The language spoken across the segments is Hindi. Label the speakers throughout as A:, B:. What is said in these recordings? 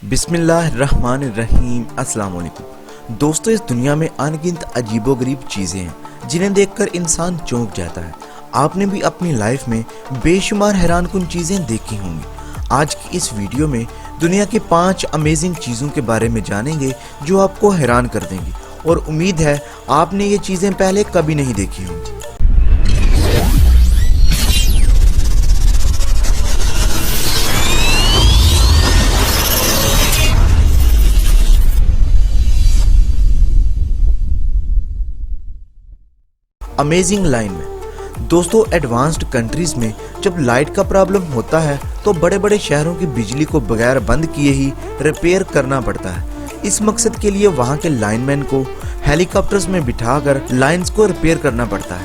A: बिस्मिल्लाहिर्रहमानिर्रहीम। अस्सलाम वालेकुम दोस्तों, इस दुनिया में अनगिनत अजीबोगरीब चीज़ें हैं जिन्हें देखकर इंसान चौंक जाता है। आपने भी अपनी लाइफ में बेशुमार हैरानकुन चीज़ें देखी होंगी। आज की इस वीडियो में दुनिया की 5 अमेजिंग चीज़ों के बारे में जानेंगे जो आपको हैरान कर देंगी, और उम्मीद है आपने ये चीज़ें पहले कभी नहीं देखी होंगी। Amazing lineman. दोस्तों, एडवांस्ड कंट्रीज में जब लाइट का प्रॉब्लम होता है तो बड़े बड़े शहरों की बिजली को बगैर बंद किए ही रिपेयर करना पड़ता है। इस मकसद के लिए वहां के लाइनमैन को हेलीकॉप्टर्स में बिठाकर लाइंस को रिपेयर करना पड़ता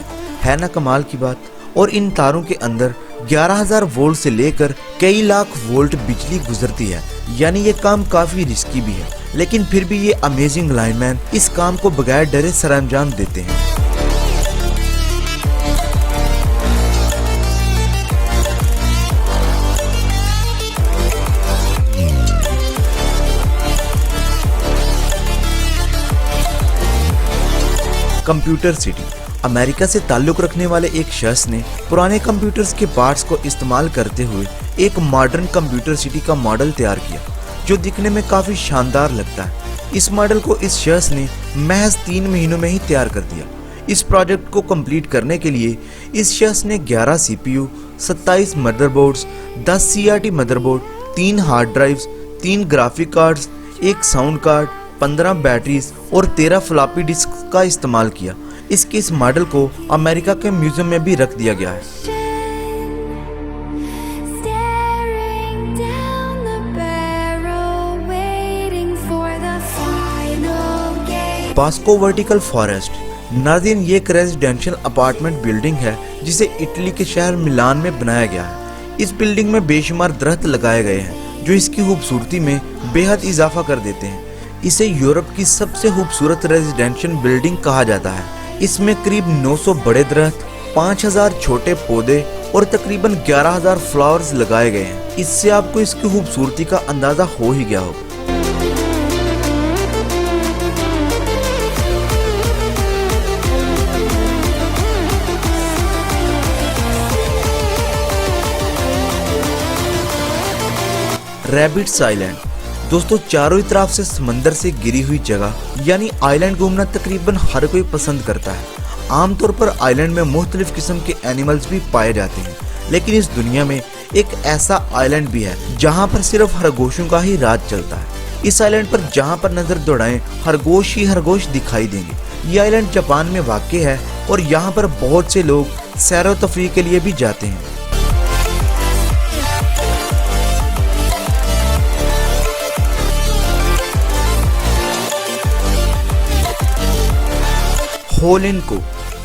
A: है ना कमाल की बात। और इन तारों के अंदर 11,000 वोल्ट से लेकर कई लाख वोल्ट बिजली गुजरती है, यानी ये काम काफी रिस्की भी है, लेकिन फिर भी ये अमेजिंग लाइनमैन इस काम को बगैर डरे सरअंजाम देते हैं। Computer city. अमेरिका से ताल्लुक रखने वाले एक शख्स ने पुराने कंप्यूटर्स के पार्ट्स को इस्तेमाल करते हुए एक मॉडर्न कंप्यूटर सिटी का मॉडल तैयार किया जो दिखने में काफी शानदार लगता है। इस मॉडल को इस शख्स ने महज 3 महीनों में ही तैयार कर दिया। इस प्रोजेक्ट को कंप्लीट करने के लिए इस शख्स ने 11 CPU, 27 motherboards, 10 CRT motherboard, 3 hard drives, 3 graphic cards, 1 sound card, 15 batteries और 13 फ्लॉपी डिस्क का इस्तेमाल किया। इसके इस मॉडल को अमेरिका के म्यूजियम में भी रख दिया गया है। POCSO vertical forest. नाज़रीन, ये एक रेजिडेंशियल अपार्टमेंट बिल्डिंग है जिसे इटली के शहर मिलान में बनाया गया है। इस बिल्डिंग में बेशुमार दरख्त लगाए गए हैं जो इसकी खूबसूरती में बेहद इजाफा कर देते हैं। इसे यूरोप की सबसे खूबसूरत रेजिडेंशियल बिल्डिंग कहा जाता है। इसमें करीब 900 बड़े दरख्त, 5000 छोटे पौधे और तकरीबन 11,000 फ्लावर्स लगाए गए हैं। इससे आपको इसकी खूबसूरती का अंदाजा हो ही गया होगा। Rabbits island. दोस्तों, चारों तरफ से समंदर से घिरी हुई जगह यानी आइलैंड घूमना तकरीबन हर कोई पसंद करता है। आमतौर पर आइलैंड में मुख्तलिफ किस्म के एनिमल्स भी पाए जाते हैं, लेकिन इस दुनिया में एक ऐसा आइलैंड भी है जहां पर सिर्फ खरगोशों का ही राज चलता है। इस आइलैंड पर जहां पर नजर दौड़ाएं खरगोश ही खरगोश दिखाई देंगे। ये आइलैंड जापान में वाक़ है और यहाँ पर बहुत से लोग सैर व तफरीह के लिए भी जाते हैं। होल इन को।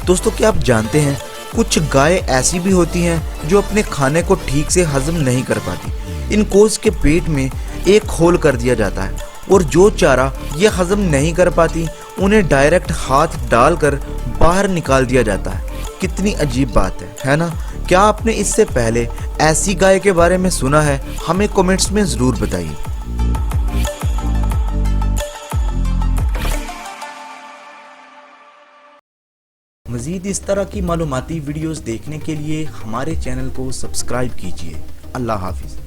A: दोस्तों, क्या आप जानते हैं कुछ गायें ऐसी भी होती हैं जो अपने खाने को ठीक से हजम नहीं कर पाती। इन कोस के पेट में एक होल कर दिया जाता है और जो चारा ये हजम नहीं कर पाती उन्हें डायरेक्ट हाथ डालकर बाहर निकाल दिया जाता है। कितनी अजीब बात है ना? क्या आपने इससे पहले ऐसी गाय के बारे में सुना है? हमें कमेंट्स में जरूर बताइए। मज़ीद इस तरह की मालूमाती वीडियोस देखने के लिए हमारे चैनल को सब्सक्राइब कीजिए। अल्लाह हाफिज़।